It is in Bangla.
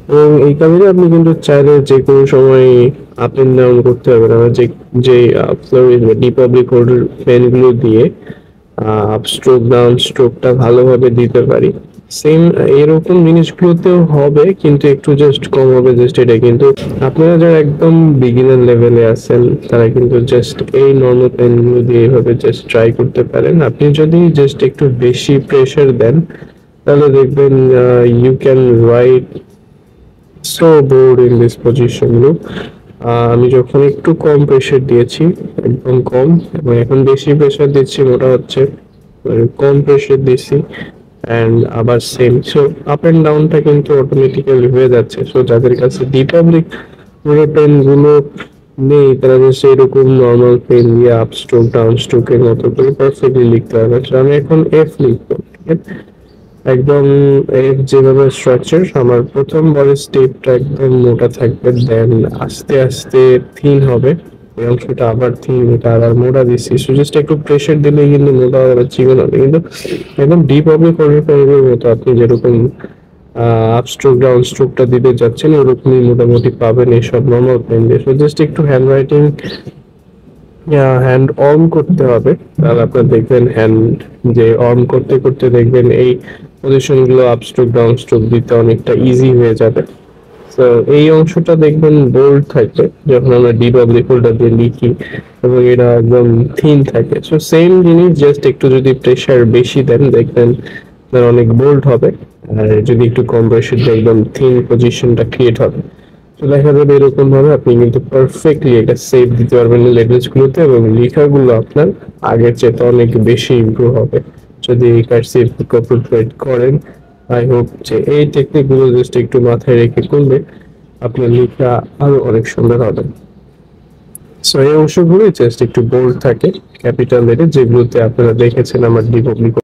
এবং এই কারণে আপনি কিন্তু চাইলে যে কোনো সময় আপ এন্ড ডাউন করতে পারবেন। আমরা যে যে ডিপাবলিক পেন গুলো দিয়ে আপ স্ট্রোক ডাউন স্ট্রোকটা ভালোভাবে দিতে পারি, সেম এরকম জিনিসগুলোতেও হবে, কিন্তু একটু জাস্ট কম হবে। জাস্ট এটা কিন্তু আপনারা যারা একদম বিগিনার লেভেলে আছেন তারা কিন্তু জাস্ট এই নর্মাল পেনগুলো দিয়ে এইভাবে জাস্ট ট্রাই করতে পারেন। আপনি যদি জাস্ট একটু বেশি প্রেসার দেন তাহলে দেখবেন you can write so board in this position. Look, আমি যখন একটু কম প্রেসার দিয়েছি, একদম কম, এবং এখন বেশি প্রেসার দিচ্ছি, ওটা হচ্ছে কম প্রেসার দিচ্ছি অ্যান্ড আবার সেম। সো আপ অ্যান্ড ডাউনটা কিন্তু অটোমেটিক্যালি হয়ে যাচ্ছে। সো যাদের কাছে ডিপাবলিক পেন গুলো নেই তারা জাস্ট এরকম নর্মাল পেন দিয়ে আপ স্ট্রোক ডাউন স্ট্রোকের মতো করে পারফেক্টলি লিখতে পারবে। আমি এখন এফ লিখবো, ঠিক আছে? একদম এর যেভাবে স্ট্রাকচার, আমার প্রথম বলের স্টেপটা একদম মোটা থাকবে, দেন আস্তে আস্তে থিন হবে, এই অংশটা আবার থিন, এটা আবার মোটা দিচ্ছি। সো জাস্ট একটু প্রেশার দিলে কিন্তু মোটা হবে, চিকন হবে, কিন্তু একদম ডিপ হবে কর্নার মতো আপনি যেরকম আপ স্ট্রোক ডাউন স্ট্রোকটা দিতে যাচ্ছেন ওরকমই মোটামুটি পাবেন এইসব নর্মাল পেন দিয়ে। সো জাস্ট একটু হ্যান্ড রাইটিং হ্যান্ড অন করতে হবে, তাহলে আপনার দেখবেন হ্যান্ড যে অন করতে করতে দেখবেন এই পজিশন গুলো আপ স্ট্রোক ডাউন স্ট্রোক দিতে অনেকটা ইজি হয়ে যাবে। তো এই অংশটা দেখবেন বোল্ড থাকে যখন আমরা ডিডব্লিউ ফোল্ডার দিয়ে লিখি, এবং এটা একদম থিন থাকে। সো সেম জিনিস, জাস্ট একটু যদি প্রেসার বেশি দেন দেখবেন আপনার অনেক বোল্ড হবে, আর যদি একটু কম প্রেসার দেন একদম থিন পজিশনটা ক্রিয়েট হবে। তো দেখা যাবে এরকম ভাবে আপনি কিন্তু পারফেক্টলি এটা সেভ দিতে পারবেন লেটেস্ট গুলোতে, এবং লেখাগুলো আপনার আগের চেয়ে অনেক বেশি ইমপ্রুভ হবে যদি এই কার্সিভ ইনকর্পোরেট করেন। আই হোপ যে এই টেকনিক গুলো জাস্ট একটু মাথায় রেখে করলে আপনার লেখা আরো অনেক সুন্দর হবে। সো এই অংশগুলো জাস্ট একটু বোল্ড থাকে ক্যাপিটাল লেটার, যেগুলোতে আপনারা দেখেছেন আমার ডিপব্লিক